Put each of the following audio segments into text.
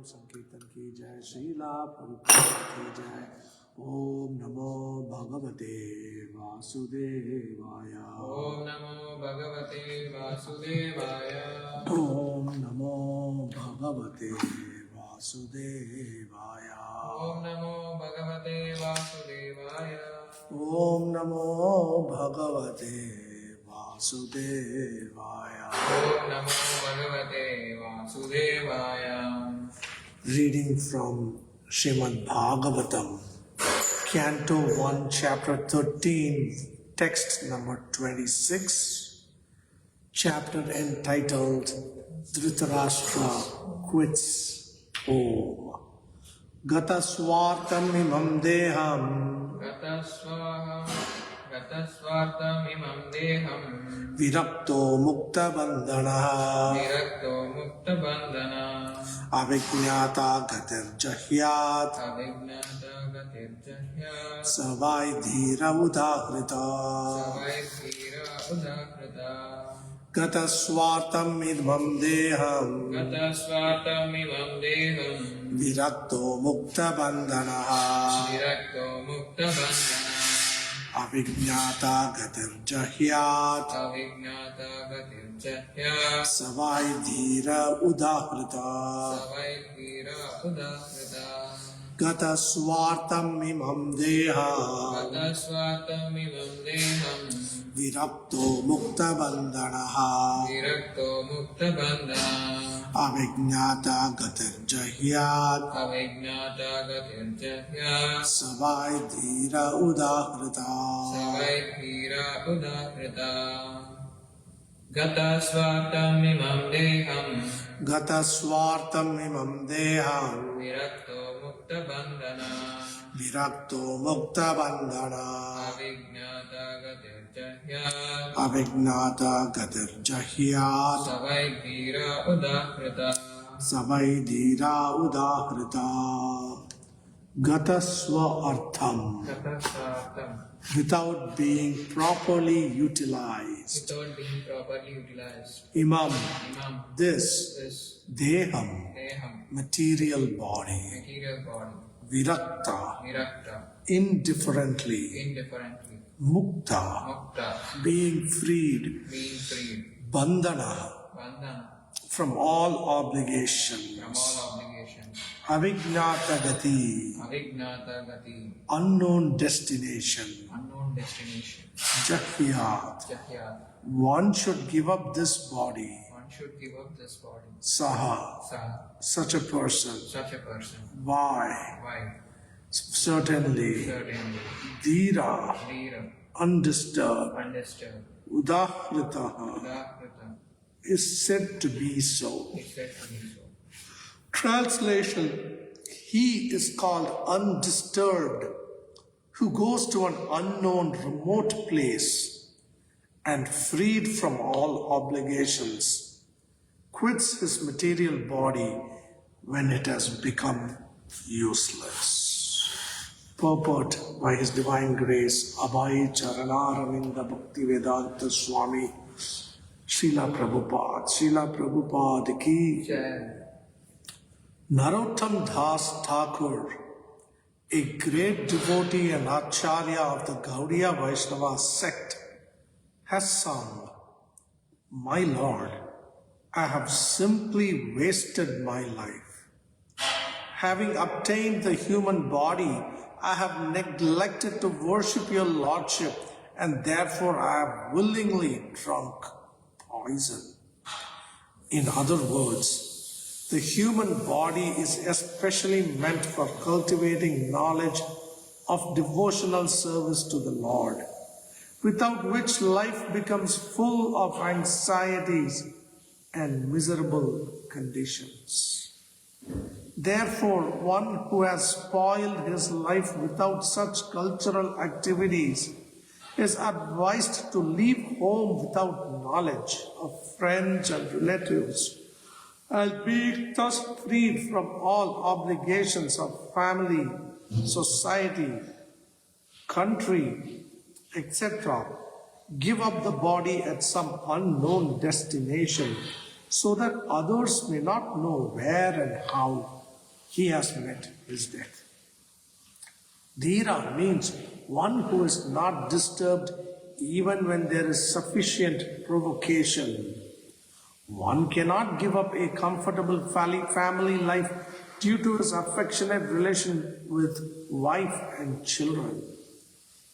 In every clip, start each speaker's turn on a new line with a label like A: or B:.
A: संकीर्तन की जय, श्रीला प्रभुपाद की जय। ओम नमो भगवते वासुदेवाय।
B: ओम नमो भगवते वासुदेवाय।
A: ओम नमो भगवते वासुदेवाय।
B: ओम नमो भगवते वासुदेवाय।
A: ओम नमो भगवते वासुदेवाय।
B: ओम नमो भगवते वासुदेवाय।
A: Reading from Shrimadbhagavatam, Canto 1, Chapter 13, text number 26, chapter entitled Dhritarashtra Quits Om. Gata swartam imam deham Virakto mukta bandhana Avijñāta gatir jahyāt Savai dhīra udahrita Gata swartam idmam deham
B: Gata svatamimam deham
A: virakto mukta bandhanaha
B: Virakto mukta bandhana
A: avijñata gatir jahyat
B: Avignata gatir jahya
A: savai dhira udahrita
B: Savaidhira udahrita
A: gata swartam imam deha
B: Gata svatamimam deham
A: virakto mukta bandhanaha
B: Virakto mukta bandhana
A: avijñata gatir jahyat
B: Avignata gatir jahya
A: savai dhira udahrita
B: Savaidhira udahrita Gata svatamimam deham
A: gata swartam imam deham
B: Virakto mukta bandhana
A: virakto mukta bandhana
B: Avignata gatir jahya
A: avijñata gatir jahyat
B: Savaidhira udahrita
A: savai dhira udahrita gata swa artham
B: Gata svatam
A: without being properly utilized
B: without being properly utilized.
A: imam
B: Imam,
A: this
B: this
A: deham
B: deham,
A: material body
B: material body,
A: virakta
B: virakta,
A: indifferently
B: indifferently,
A: mukta
B: mukta,
A: being freed
B: being freed,
A: bandhana
B: bandhana,
A: from all obligation
B: from all obligations,
A: avijñata gati
B: avignata gati,
A: unknown destination
B: unknown destination,
A: jahyat
B: jahya.
A: one should give up this body
B: One should give up this body.
A: saha
B: Saha,
A: such a person
B: such a person.
A: why
B: Why?
A: certainly
B: Certainly,
A: dhira
B: Dhira,
A: undisturbed
B: undisturbed,
A: udahritaha
B: udahrita,
A: is said to be so.
B: is said to be so.
A: Translation: he is called undisturbed who goes to an unknown remote place and freed from all obligations quits his material body when it has become useless. Purport by His Divine Grace Abhay Charanaravinda Bhaktivedanta Swami Srila Prabhupada ki
B: Jai.
A: Narottam Das Thakur, a great devotee and acharya of the Gaudiya Vaishnava sect, has sung, "My Lord, I have simply wasted my life. Having obtained the human body, I have neglected to worship your Lordship, and therefore I have willingly drunk poison." In other words, the human body is especially meant for cultivating knowledge of devotional service to the Lord, without which life becomes full of anxieties and miserable conditions. Therefore, one who has spoiled his life without such cultural activities is advised to leave home without knowledge of friends and relatives, and being thus freed from all obligations of family, society, country, etc., give up the body at some unknown destination so that others may not know where and how he has met his death. Dhira means one who is not disturbed even when there is sufficient provocation. One cannot give up a comfortable family life due to his affectionate relation with wife and children.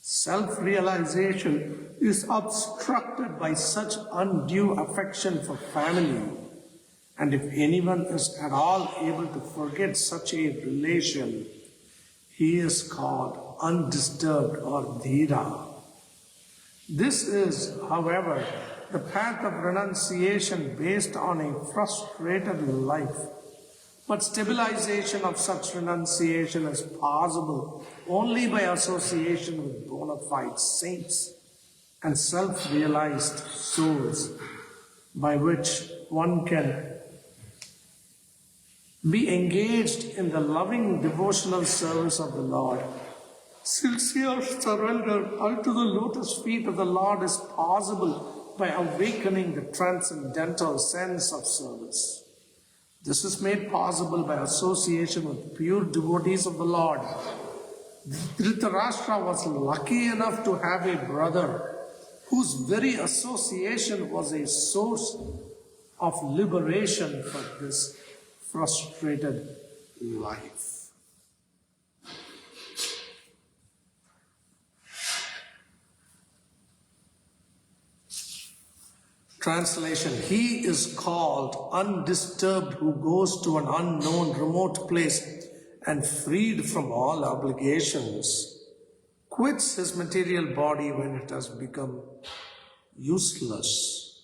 A: Self-realization is obstructed by such undue affection for family, and if anyone is at all able to forget such a relation, he is called undisturbed or dhira. This is, however, the path of renunciation based on a frustrated life. But stabilization of such renunciation is possible only by association with bona fide saints and self-realized souls, by which one can be engaged in the loving devotional service of the Lord. Sincere surrender unto the lotus feet of the Lord is possible by awakening the transcendental sense of service. This is made possible by association with pure devotees of the Lord. Dhritarashtra was lucky enough to have a brother whose very association was a source of liberation for this frustrated life. Translation: He is called undisturbed who goes to an unknown remote place and freed from all obligations, quits his material body when it has become useless.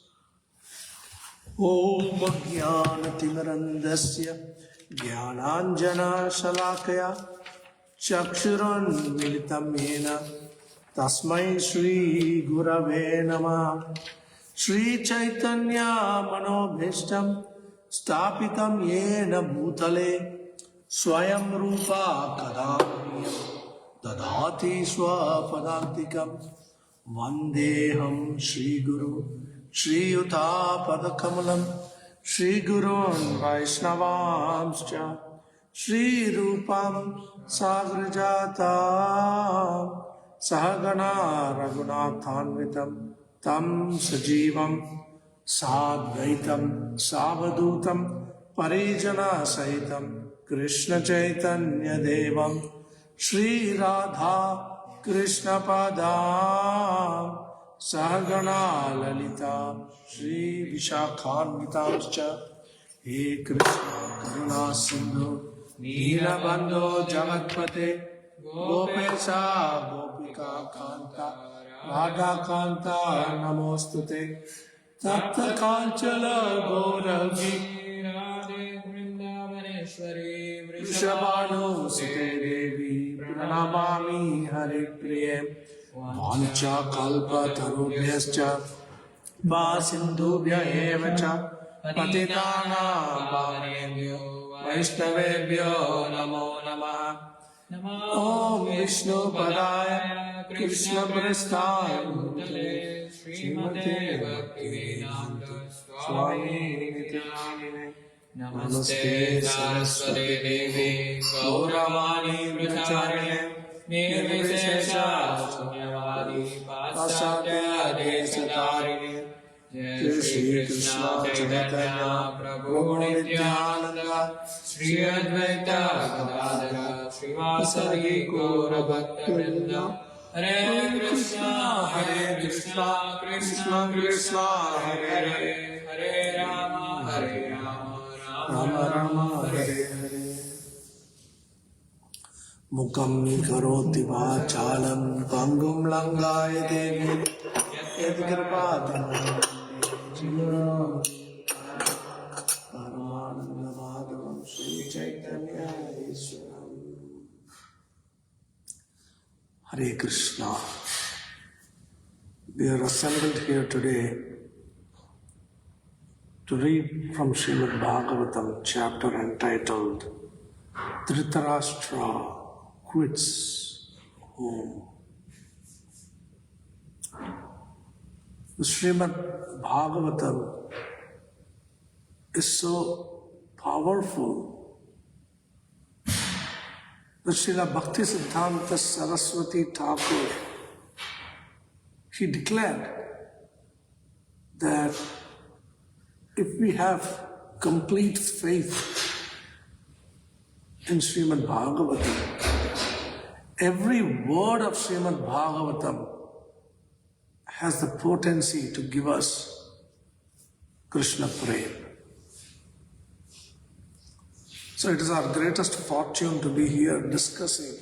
A: Om Jnanatimirandasya Jnananjana Shalakaya Chakshuran Militam Yena Tasmai Shri Gurave Namah Shri Chaitanya Manobhishtam Stapitam Yena Bhutale Swayam Rupa Kadamyam Dadati Swapadantikam Vandeham Shri Guru Shri Yuta Padakamalam Shri Gurun Vaishnavamscha Shri Rupam Sagrajata Sahagana Raghunathanvitam Tam Sajivam Sadvaitam Savadutam Parijana Sahitam Krishna Chaitanya Devam Shri Radha Krishna Padam Sahagana Lalita Shri Vishakhanvitamscha He Krishna Karuna Sindhu Neelabandho Jagatpate Gopesha Gopika Kanta Radha Kanta Namostute Tapta Kanchala Gauravi Radhe Vrindavaneshwari Vrishabhanu Sute Devi Pranamami Hare Priye Vancha Kalpa Tarubhyascha Vasindubhya Evacha Patitana Bhavanebhyo Vaishnavebhyo Namo Namaha Om Vishnu Padaya Krishna Prasthaya Bhutale Srimate Bhaktivedanta Swami Nityanamine Namaste Saraswati Devi Gauravani Vracharine Nirvishesha Sunyavadi Paschatya Desatarini Jai Shri Krishna Chaitanya Prabhu Nityananda Shri Advaita Gadadhara Srivasadi Gaura Bhakta Vrinda Hare Krishna Krishna Krishna Hare Hare Hare Rama Rama Rama Hare Hare Mukam karoti vachalam pangum langayate yad kripatam Jivana Paramananda Madhavam Sri Chaitanya Ishwaram. Hare Krishna. We are assembled here today to read from Shrimadbhagavatam, chapter entitled Dhritarashtra Quits Home. The Shrimad Bhagavatam is so powerful that Srila Bhakti Siddhanta Saraswati Thakur, he declared that if we have complete faith in Srimad Bhagavatam, every word of Srimad Bhagavatam has the potency to give us Krishna Prem. So it is our greatest fortune to be here discussing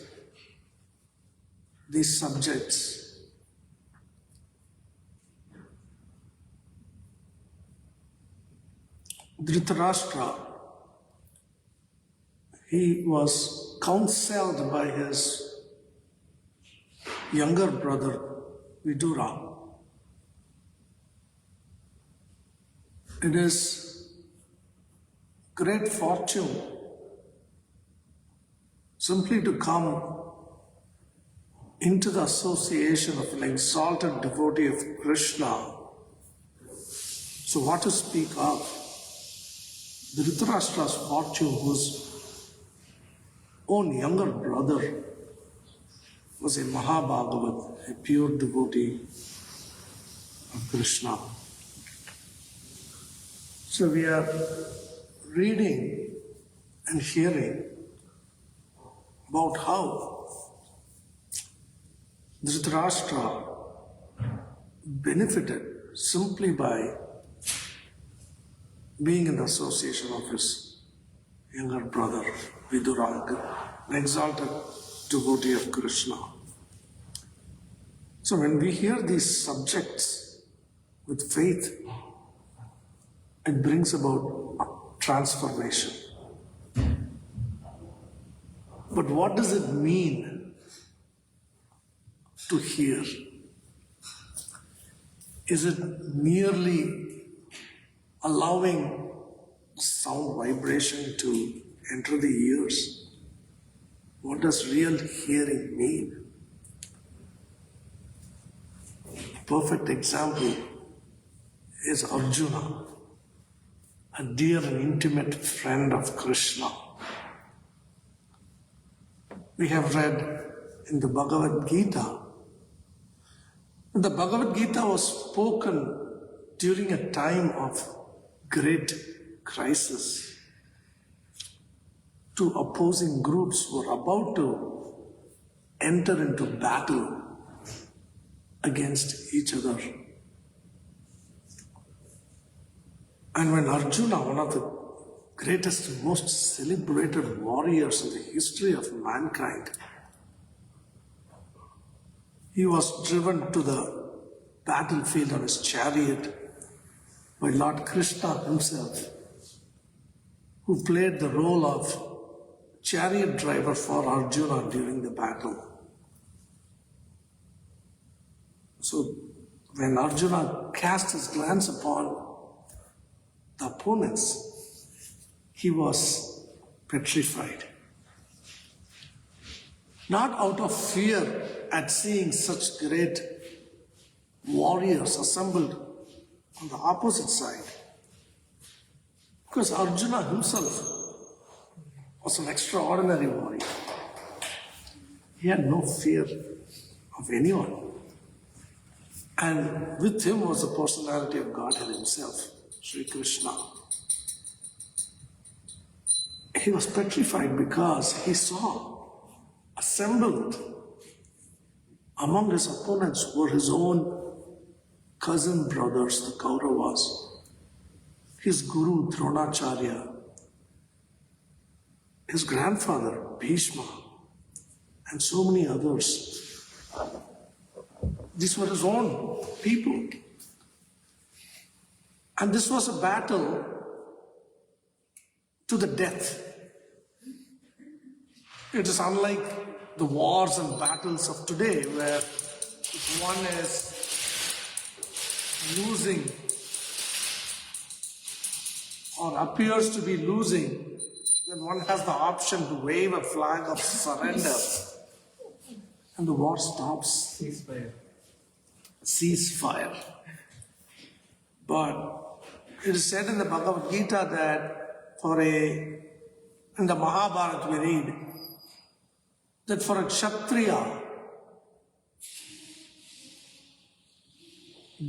A: these subjects. Dhritarashtra, he was counseled by his younger brother Vidura. It is great fortune simply to come into the association of an exalted devotee of Krishna So what to speak of? Dhritarashtra's fortune, whose own younger brother was a Mahabhagavat, a pure devotee of Krishna. So we are reading and hearing about how Dhritarashtra benefited simply by being in the association of his younger brother Vidura, an exalted devotee of Krishna. So when we hear these subjects with faith, it brings about transformation. But what does it mean to hear? Is it merely allowing sound vibration to enter the ears? What does real hearing mean? A perfect example is Arjuna, a dear and intimate friend of Krishna. We have read in the Bhagavad Gita. The Bhagavad Gita was spoken during a time of great crisis. Two opposing groups were about to enter into battle against each other. And when Arjuna, one of the greatest and most celebrated warriors in the history of mankind, he was driven to the battlefield on his chariot by Lord Krishna himself, who played the role of chariot driver for Arjuna during the battle. So when Arjuna cast his glance upon the opponents, he was petrified. Not out of fear at seeing such great warriors assembled on the opposite side, because Arjuna himself was an extraordinary warrior. He had no fear of anyone. And with him was the personality of Godhead himself, Sri Krishna. He was petrified because he saw assembled among his opponents were his own cousin brothers, the Kauravas, his guru Dronacharya, his grandfather Bhishma, and so many others. These were his own people. And this was a battle to the death. It is unlike the wars and battles of today, where if one is losing or appears to be losing, then one has the option to wave a flag of surrender and the war stops. Ceasefire. But it is said in the Bhagavad Gita that in the Mahabharata we read that for a Kshatriya,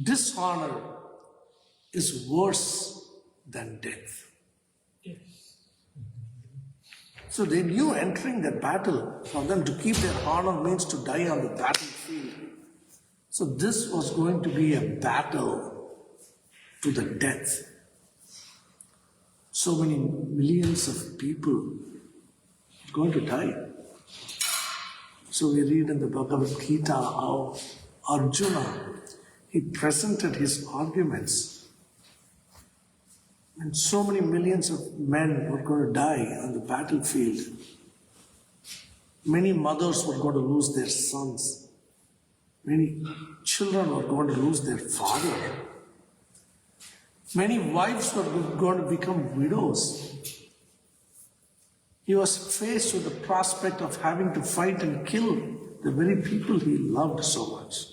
A: dishonor is worse than death. So they knew entering that battle, for them to keep their honor means to die on the battlefield. So this was going to be a battle to the death. So many millions of people are going to die. So we read in the Bhagavad Gita how Arjuna, he presented his arguments. And so many millions of men were going to die on the battlefield. Many mothers were going to lose their sons. Many children were going to lose their father. Many wives were going to become widows. He was faced with the prospect of having to fight and kill the very people he loved so much.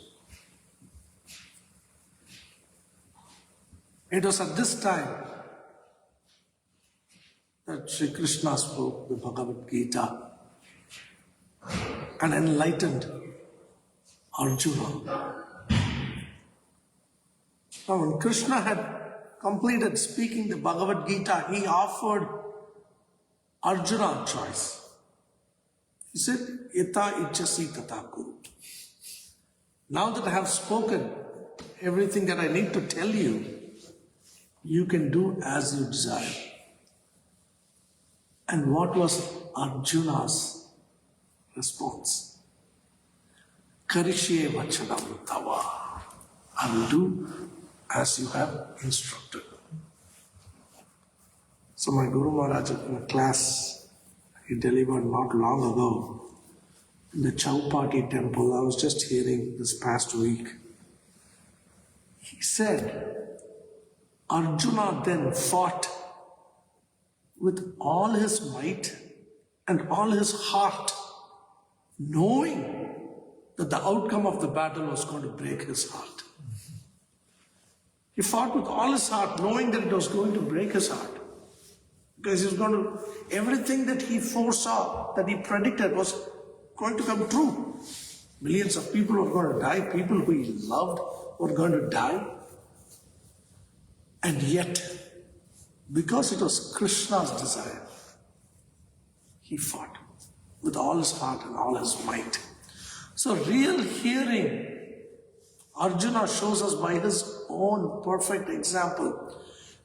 A: It was at this time that Sri Krishna spoke the Bhagavad Gita and enlightened Arjuna. Now, when Krishna had completed speaking the Bhagavad Gita, he offered Arjuna a choice. He said, Yata ichasi tata kuru. Now that I have spoken everything that I need to tell you, you can do as you desire. And what was Arjuna's response? Karishye vachanam tava. I will do as you have instructed. So my Guru Maharaj in a class he delivered not long ago in the Chowpatty temple, I was just hearing this past week. He said, Arjuna then fought with all his might and all his heart, knowing that the outcome of the battle was going to break his heart. He fought with all his heart, knowing that it was going to break his heart. Because he was going to, everything that he foresaw, that he predicted was going to come true. Millions of people were going to die, people who he loved were going to die. And yet, because it was Krishna's desire, he fought with all his heart and all his might. So real hearing, Arjuna shows us by his own perfect example.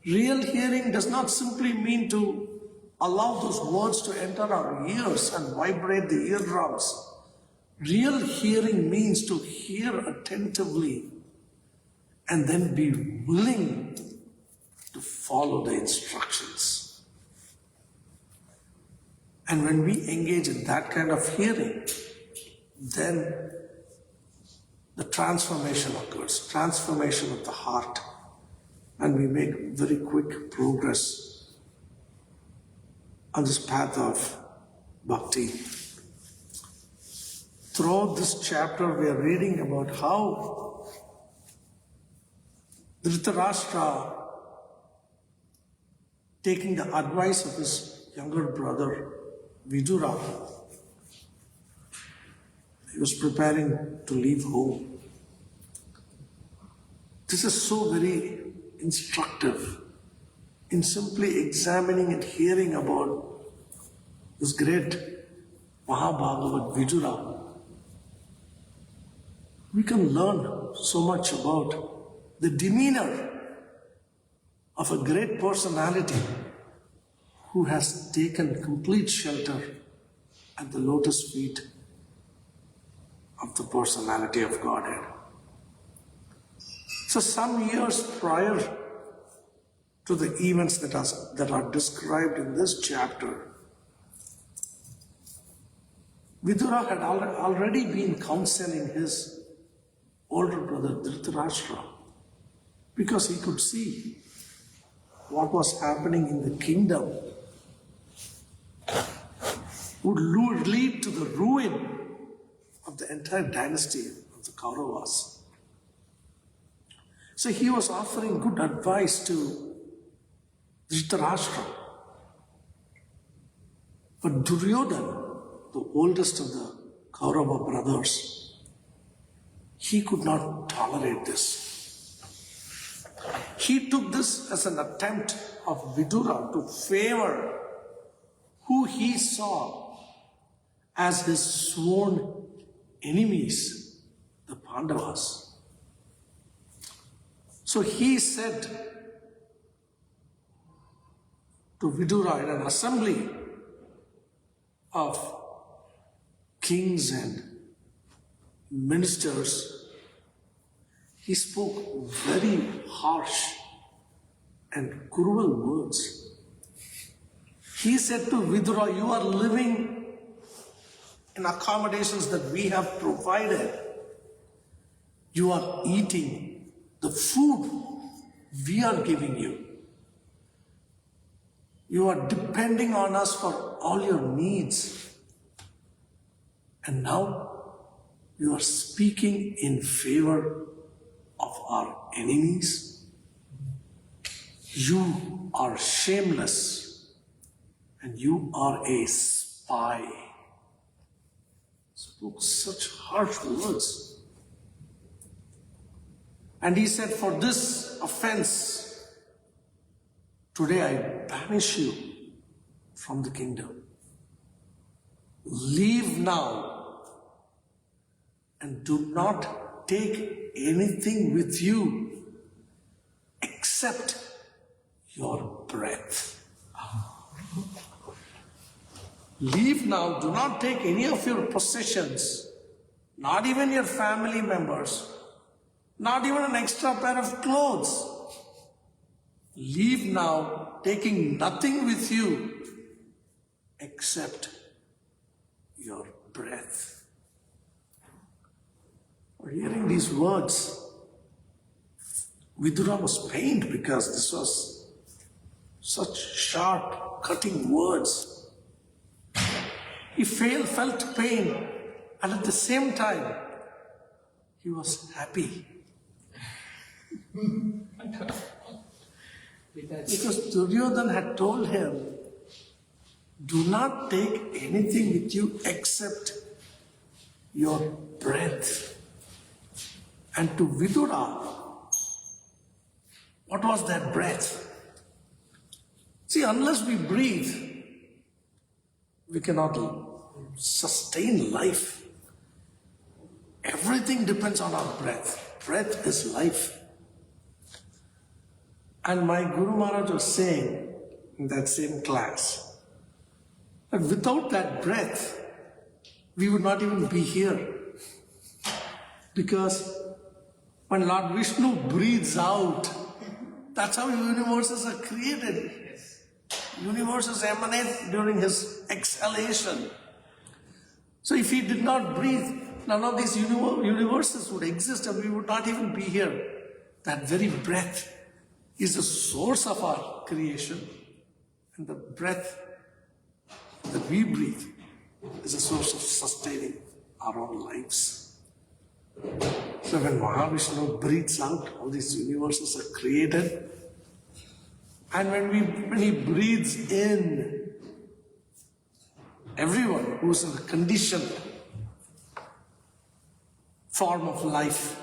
A: Real hearing does not simply mean to allow those words to enter our ears and vibrate the eardrums. Real hearing means to hear attentively and then be willing to follow the instructions. And when we engage in that kind of hearing, then the transformation occurs, transformation of the heart, and we make very quick progress on this path of bhakti. Throughout this chapter, we are reading about how Dhritarashtra, taking the advice of his younger brother Vidura, he was preparing to leave home. This is so very instructive in simply examining and hearing about this great Mahabhagavat Vidura. We can learn so much about the demeanor of a great personality who has taken complete shelter at the lotus feet of the personality of Godhead. So some years prior to the events that are described in this chapter, Vidura had already been counseling his older brother Dhritarashtra because he could see what was happening in the kingdom would lead to the ruin of the entire dynasty of the Kauravas. So he was offering good advice to Dhritarashtra. But Duryodhana, the oldest of the Kaurava brothers, he could not tolerate this. He took this as an attempt of Vidura to favor who he saw as his sworn enemies, the Pandavas. So he said to Vidura in an assembly of kings and ministers, he spoke very harsh and cruel words. He said to Vidura, you are living in accommodations that we have provided. You are eating the food we are giving you. You are depending on us for all your needs. And now you are speaking in favor of our enemies. You are shameless and you are a spy. Spoke such harsh words. And he said, for this offense, today I banish you from the kingdom. Leave now and do not take anything with you except your breath. Leave now, do not take any of your possessions, not even your family members, not even an extra pair of clothes. Leave now, taking nothing with you except your breath. Hearing these words, Vidura was pained because this was such sharp, cutting words. He felt pain, and at the same time, he was happy. Because Duryodhana had told him, do not take anything with you except your breath. And to Vidura, what was that breath? See, unless we breathe, we cannot sustain life. Everything depends on our breath. Breath is life. And my Guru Maharaj was saying in that same class that without that breath, we would not even be here. Because when Lord Vishnu breathes out, that's how universes are created. Universes emanate during his exhalation. So if he did not breathe, none of these universes would exist and we would not even be here. That very breath is the source of our creation. And the breath that we breathe is a source of sustaining our own lives. So when Mahavishnu breathes out, all these universes are created. And when he breathes in, everyone who's in a conditioned form of life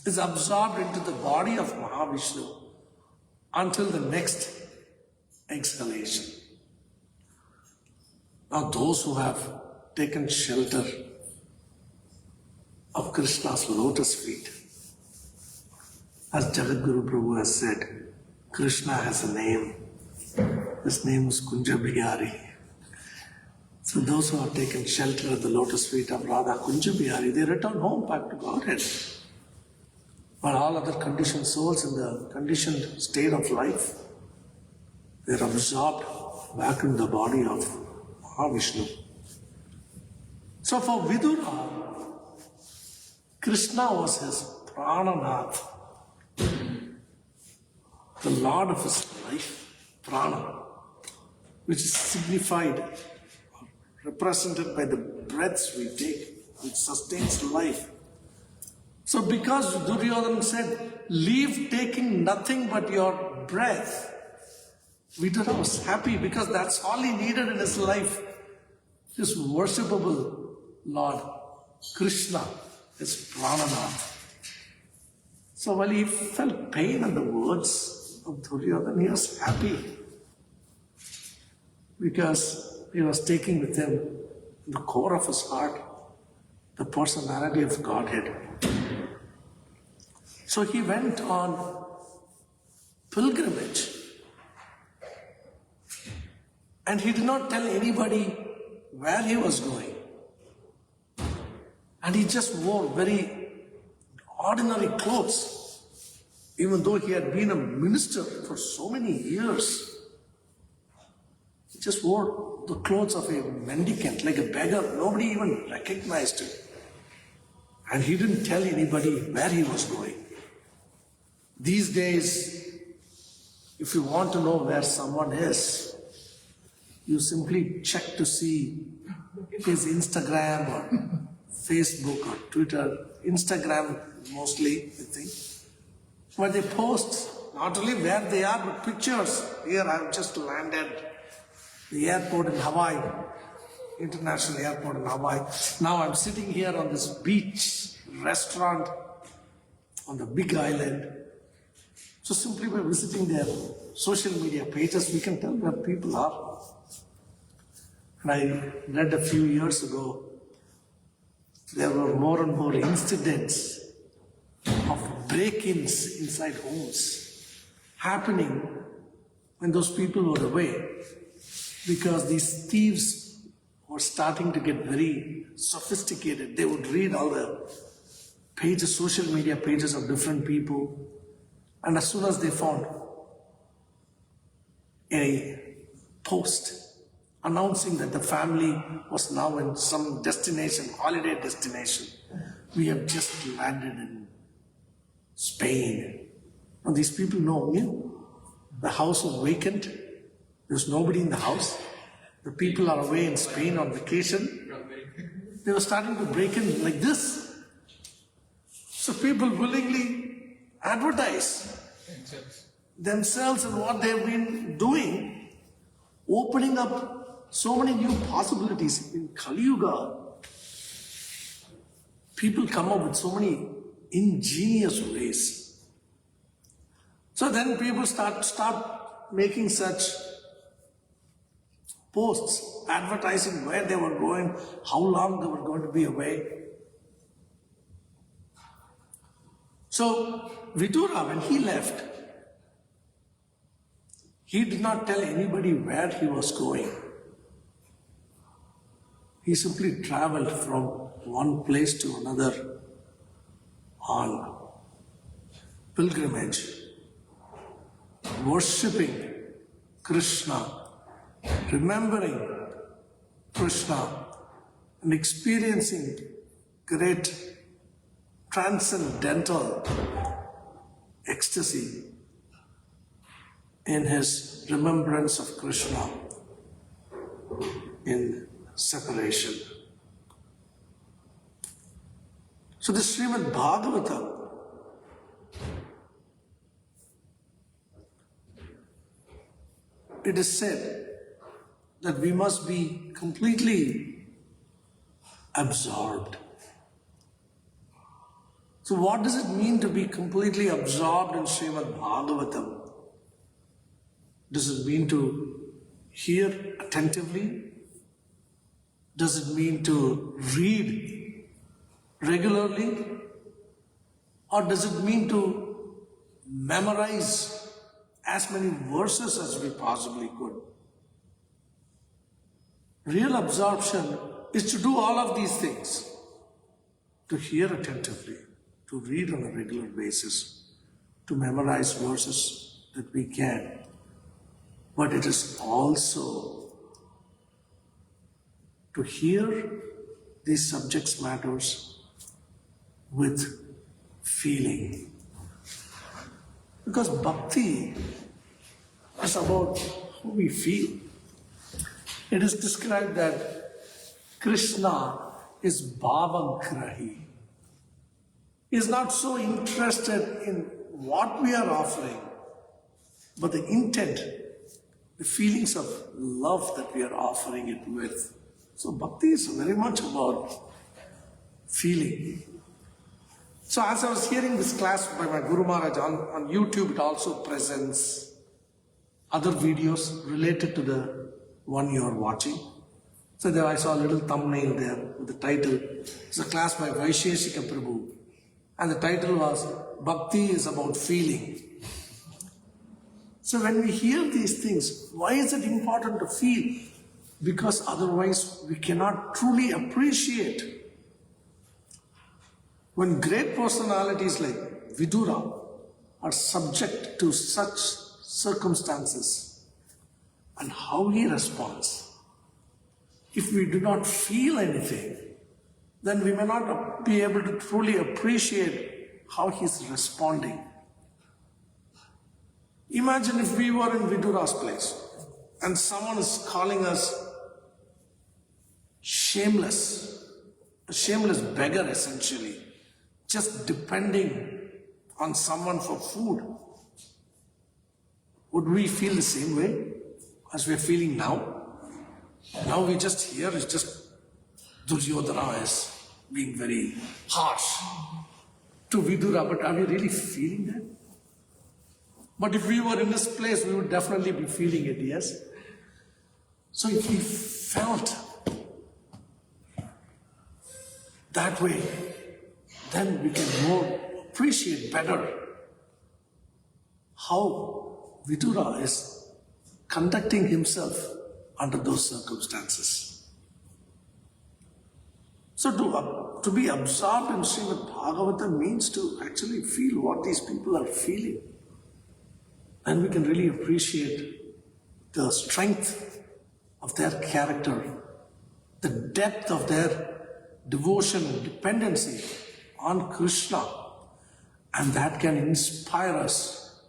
A: is absorbed into the body of Mahavishnu until the next exhalation. Now those who have taken shelter of Krishna's lotus feet, as Jagadguru Prabhu has said, Krishna has a name. His name is Kunja Bihari. So those who have taken shelter at the lotus feet of Radha Kunja Bihari, they return home back to Godhead. But all other conditioned souls in the conditioned state of life, they're absorbed back in the body of Mahavishnu. So for Vidura, Krishna was his Prananath, the Lord of his life, Prana, which is signified, represented by the breaths we take, which sustains life. So because Duryodhana said, leave taking nothing but your breath, Vidura was happy because that's all he needed in his life. His worshipable Lord, Krishna, his Prananath. So while he felt pain in the words of Duryodhana, he was happy because he was taking with him in the core of his heart the personality of Godhead. So he went on pilgrimage and he did not tell anybody where he was going. And he just wore very ordinary clothes. Even though he had been a minister for so many years, he just wore the clothes of a mendicant, like a beggar. Nobody even recognized him. And he didn't tell anybody where he was going. These days, if you want to know where someone is, you simply check to see his Instagram or Facebook or Twitter. Instagram mostly, I think. Where they post not only where they are, but pictures. Here I have just landed the airport in Hawaii, international airport in Hawaii. Now I'm sitting here on this beach restaurant on the big island. So simply by visiting their social media pages, we can tell where people are. And I read a few years ago, there were more and more incidents of break-ins inside homes happening when those people were away, because these thieves were starting to get very sophisticated. They would read all the pages, social media pages of different people, and as soon as they found a post announcing that the family was now in some destination, holiday destination, we have just landed in Spain. And these people know you. The house was vacant. There's nobody in the house. The people are away in Spain on vacation. They were starting to break in like this. So people willingly advertise themselves and what they've been doing, opening up so many new possibilities. In Kali Yuga, people come up with so many ingenious ways. So then people start making such posts, advertising where they were going, how long they were going to be away. So Vidura, when he left, he did not tell anybody where he was going. He simply traveled from one place to another on pilgrimage, worshipping Krishna, remembering Krishna, and experiencing great transcendental ecstasy in his remembrance of Krishna in separation. So the Shrimadbhagavatam it is said that we must be completely absorbed. So what does it mean to be completely absorbed in Shrimadbhagavatam? Does it mean to hear attentively? Does it mean to read regularly? Or does it mean to memorize as many verses as we possibly could? Real absorption is to do all of these things. To hear attentively, to read on a regular basis, to memorize verses that we can. But it is also to hear these subject matters with feeling. Because bhakti is about how we feel. It is described that Krishna is bhavagrahi. He is not so interested in what we are offering, but the intent, the feelings of love that we are offering it with. So bhakti is very much about feeling. So as I was hearing this class by my Guru Maharaj on YouTube, it also presents other videos related to the one you are watching. So there I saw a little thumbnail there with the title. It's a class by Vaisheshika Prabhu. And the title was, Bhakti is about feeling. So when we hear these things, why is it important to feel? Because otherwise we cannot truly appreciate. When great personalities like Vidura are subject to such circumstances and how he responds, if we do not feel anything, then we may not be able to truly appreciate how he's responding. Imagine if we were in Vidura's place and someone is calling us shameless, a shameless beggar essentially, just depending on someone for food. would we feel the same way as we're feeling now? Now we just hear it's just Duryodhana is being very harsh to Vidura, but are we really feeling that? But if we were in this place, we would definitely be feeling it, yes? So if we felt that way, then we can more appreciate better how Vidura is conducting himself under those circumstances. So to be absorbed in Shrimadbhagavatam means to actually feel what these people are feeling. And we can really appreciate the strength of their character, the depth of their devotion and dependency on Krishna, and that can inspire us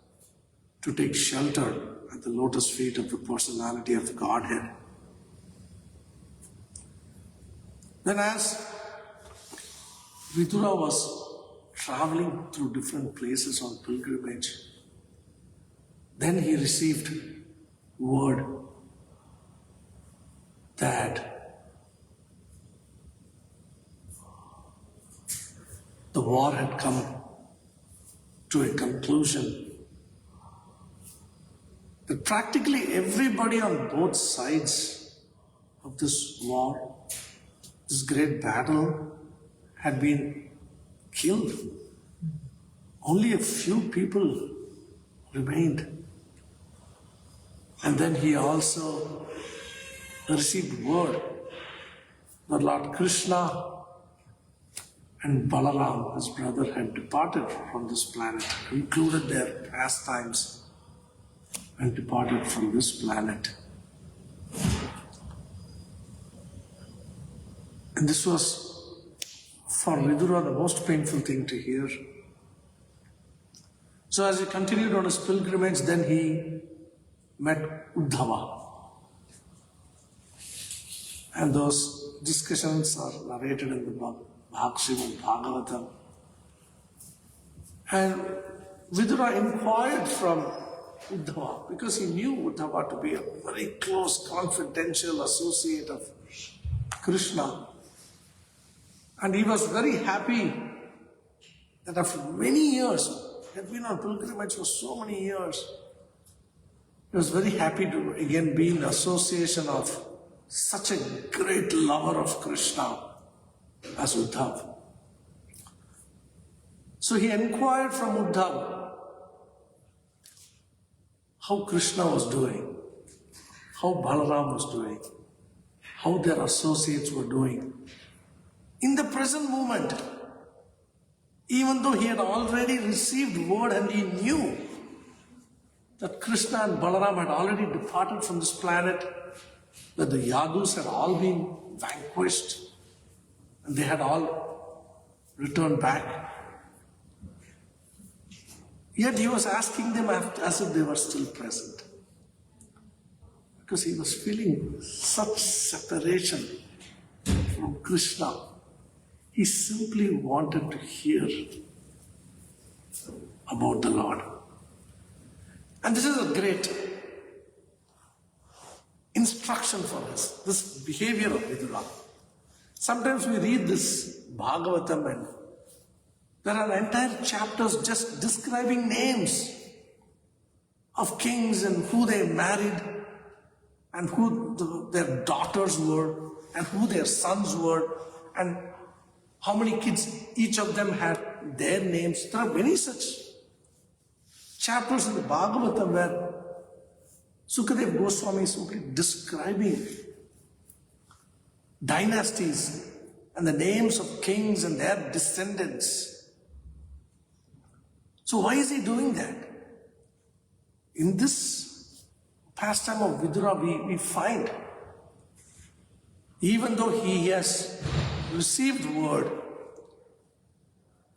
A: to take shelter at the lotus feet of the personality of the Godhead. Then as Vidura was traveling through different places on pilgrimage, then he received word that the war had come to a conclusion. That practically everybody on both sides of this war, this great battle, had been killed. Only a few people remained. And then he also received word that Lord Krishna and Balaram, his brother, had departed from this planet, concluded their pastimes and departed from this planet. And this was for Vidura the most painful thing to hear. So as he continued on his pilgrimage, then he met Uddhava. And those discussions are narrated in the Shrimadbhagavatam. And Vidura inquired from Uddhava because he knew Uddhava to be a very close, confidential associate of Krishna. And he was very happy that after many years, he had been on pilgrimage for so many years, he was very happy to again be in association of such a great lover of Krishna as Uddhava. So he inquired from Uddhava how Krishna was doing, how Balaram was doing, how their associates were doing. In the present moment, even though he had already received word and he knew that Krishna and Balaram had already departed from this planet, that the Yadus had all been vanquished and they had all returned back. Yet he was asking them as if they were still present. Because he was feeling such separation from Krishna. He simply wanted to hear about the Lord. And this is a great instruction for us, this behavior of Vidura. Sometimes we read this Bhagavatam and there are entire chapters just describing names of kings and who they married and who their daughters were and who their sons were and how many kids each of them had their names. There are many such chapters in the Bhagavatam where Sukadev Goswami is simply describing dynasties and the names of kings and their descendants. So why is he doing that? In this pastime of Vidura, we find, even though he has received word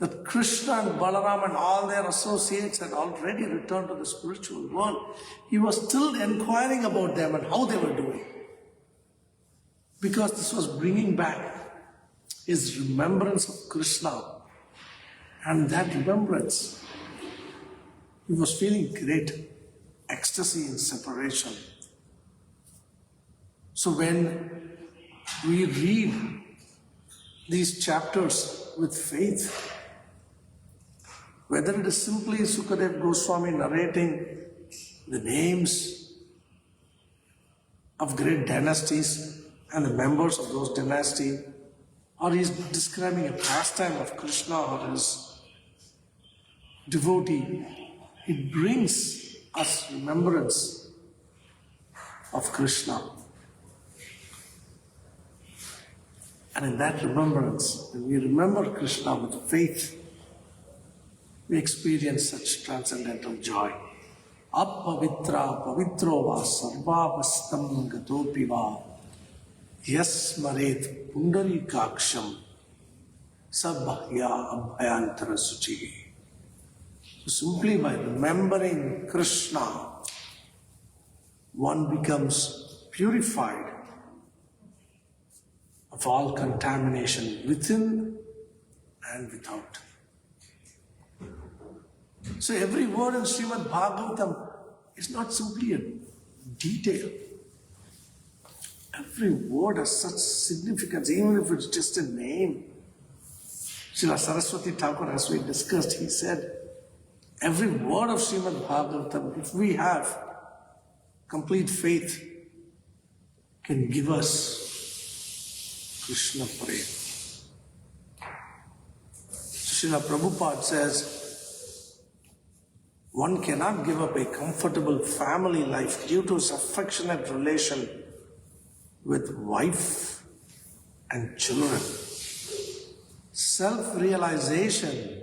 A: that Krishna and Balaram and all their associates had already returned to the spiritual world, he was still inquiring about them and how they were doing. Because this was bringing back his remembrance of Krishna. And that remembrance, he was feeling great ecstasy. ecstasy in separation. So when we read these chapters with faith, whether it is simply Sukadev Goswami narrating the names of great dynasties and the members of those dynasties, or he is describing a pastime of Krishna or his devotee, it brings us remembrance of Krishna. And in that remembrance, when we remember Krishna with faith, we experience such transcendental joy. Appavitra pavitro va sarvavastam gatopi va yasmaret pundarikaksham sabhya abhyantara suchi. So simply by remembering Krishna, one becomes purified of all contamination within and without. So every word in Shrimadbhagavatam is not simply a detail. Every word has such significance, even if it's just a name. Srila Saraswati Thakur, as we discussed, he said, every word of Shrimadbhagavatam, if we have complete faith, can give us Krishna Prem. Srila Prabhupada says, one cannot give up a comfortable family life due to his affectionate relation with wife and children. Self-realization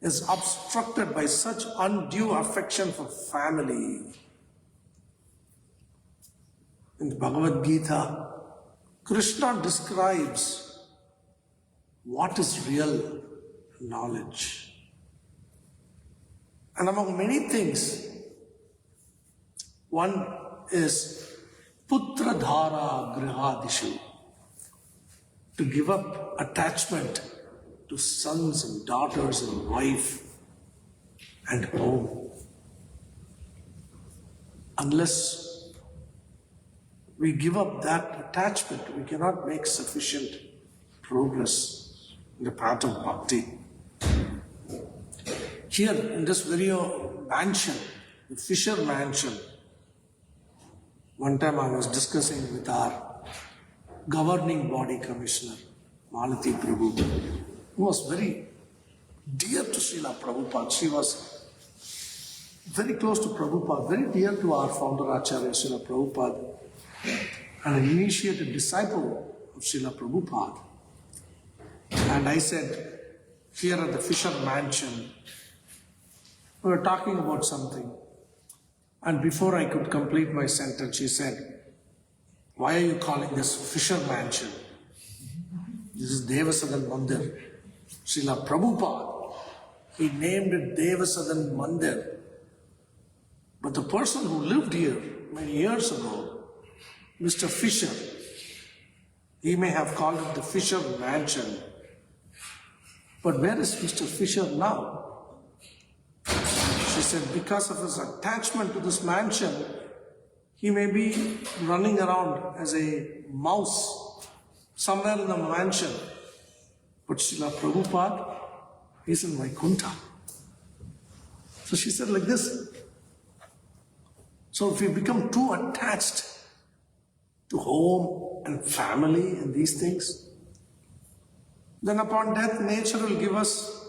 A: is obstructed by such undue affection for family. In the Bhagavad Gita, Krishna describes what is real knowledge. And among many things, one is putra dhara grihadishu, to give up attachment to sons and daughters and wife and home. Unless we give up that attachment, we cannot make sufficient progress in the path of bhakti. Here in this very mansion, the Fisher mansion, one time I was discussing with our governing body commissioner, Malati Prabhu, who was very dear to Srila Prabhupada. She was very close to Prabhupada, very dear to our founder Acharya Srila Prabhupada, and an initiated disciple of Srila Prabhupada. And I said, here at the Fisher mansion, we were talking about something, and before I could complete my sentence, she said, why are you calling this Fisher mansion? This is Devasadan Mandir. Srila Prabhupada, he named it Devasadan Mandir. But the person who lived here many years ago, Mr. Fisher, he may have called it the Fisher mansion. But where is Mr. Fisher now? She said, because of his attachment to this mansion, he may be running around as a mouse somewhere in the mansion. But Srila Prabhupada is in Vaikuntha. So she said like this. So if we become too attached to home and family and these things, then upon death, nature will give us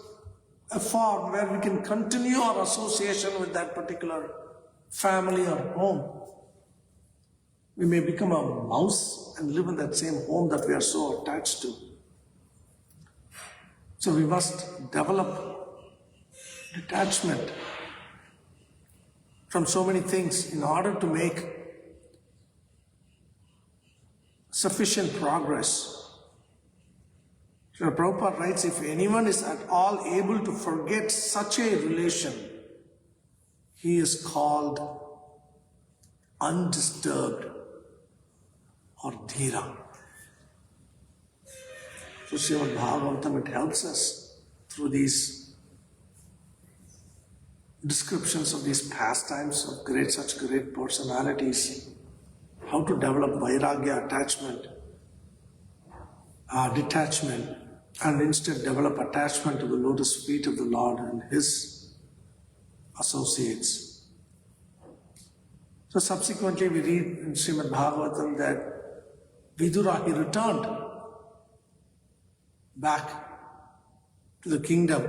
A: a form where we can continue our association with that particular family or home. We may become a mouse and live in that same home that we are so attached to. So we must develop detachment from so many things in order to make sufficient progress. Srila Prabhupada writes, if anyone is at all able to forget such a relation, he is called undisturbed or dhira. So Shrimadbhagavatam, it helps us through these descriptions of these pastimes of such great personalities, how to develop vairagya, attachment, detachment, and instead develop attachment to the lotus feet of the Lord and His associates. So subsequently we read in Shrimadbhagavatam that Vidura, he returned back to the kingdom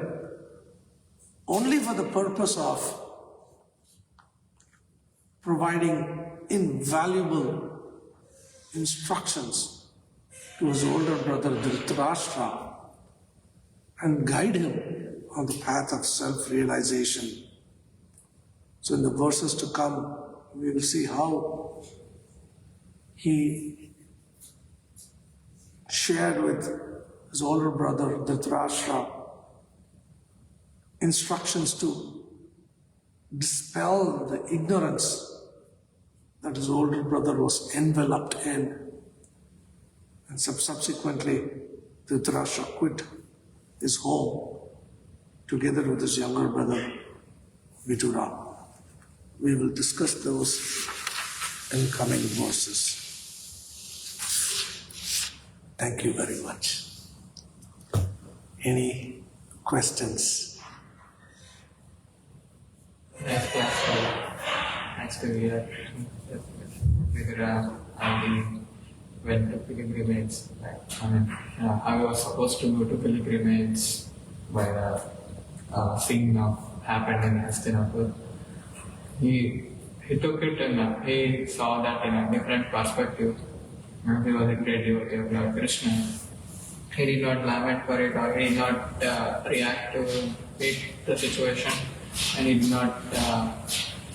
A: only for the purpose of providing invaluable instructions to his older brother Dhritarashtra and guide him on the path of self-realization. So in the verses to come, we will see how he shared with his older brother Dhritarashtra instructions to dispel the ignorance that his older brother was enveloped in. And subsequently, Dhritarashtra quit his home together with his younger brother Vidura. We will discuss those in coming verses. Thank you very much. Any questions?
B: Next year, I went to pilgrimage. I was supposed to go to pilgrimage by the thing happened in Hastinapur. He took it and he saw that in a different perspective. He was a great devotee of Lord Krishna. He did not lament for it or he did not react to the situation, and he did not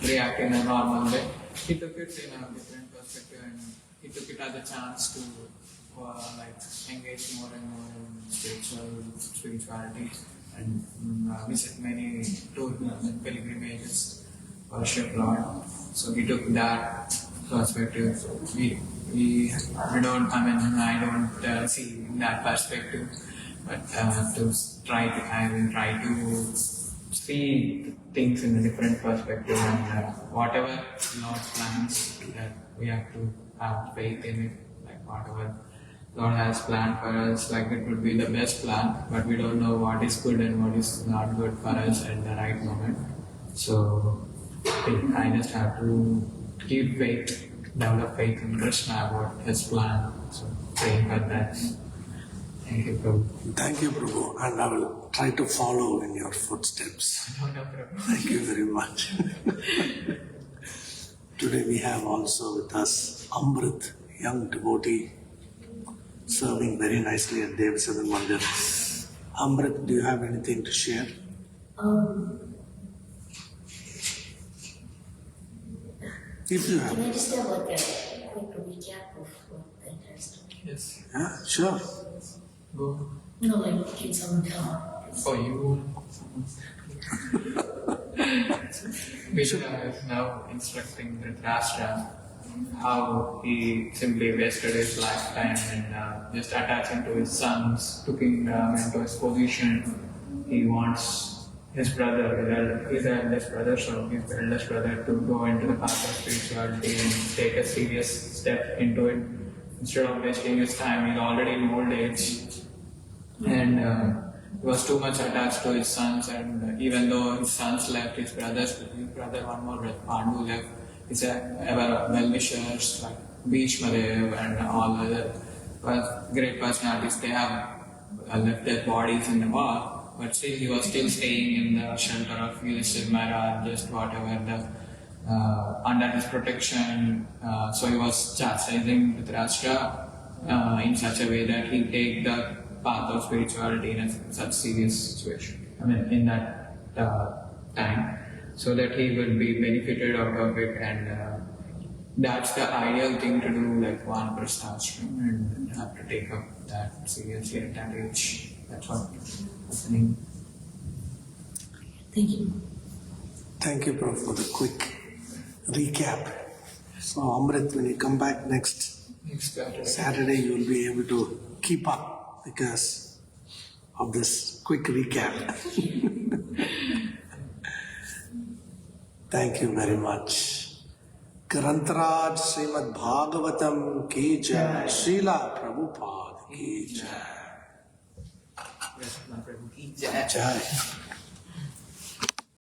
B: react in a normal way. He took it in a different perspective and he took it as a chance to engage more and more in spirituality and visit many tours and pilgrimages, worship Lord. So he took that perspective. I don't see that perspective, but to try to see things in a different perspective, and whatever Lord plans, that we have to have faith in it. Like whatever Lord has planned for us, like it would be the best plan, but we don't know what is good and what is not good for us at the right moment. So I just have to keep faith, develop faith in Krishna about His plan. So praying for that. Thank you, Prabhu.
A: Thank you, Prabhu, and I will try to follow in your footsteps.
B: No, Prabhu.
A: Thank you very much. Today we have also with us Amrit, young devotee, serving very nicely at Devasadan Mandir. Amrit, do you have anything to share? If you have.
C: Can I just have a quick recap of what I just told?
B: Yes.
A: Yeah, sure.
B: Go.
C: No, like in some time.
B: For you. Vishnu is now instructing Dhritarashtra how he simply wasted his lifetime and just attaching to his sons, to kingdom and to his position. He wants his brother, his eldest brother, so his eldest brother to go into the path of spirituality and take a serious step into it. Instead of wasting his time, he's already in old age. And he was too much attached to his sons, and even though his sons left, his brother, one more Pandu left, his ever well-wishers like Bhishmadev and all other great personalities, they have left their bodies in the war, but still he was still staying in the shelter of Yudhishthira, just whatever under his protection. So he was chastising Dhritarashtra in such a way that he take the path of spirituality in such serious situation. In that time, so that he will be benefited out of it, and that's the ideal thing to do, like one prasthashram, and have to take up that seriously at that age. That's what's happening.
C: Thank you.
A: Thank you, Prof, for the quick recap. So, Amrit, when you come back next Saturday, you will be able to keep up because of this quick recap. Thank you very much. Grantaraj Shrimadbhagavatam ki jai. Srila Prabhupada ki jai.
B: Krishna Prabhu ki jai.
A: Jai.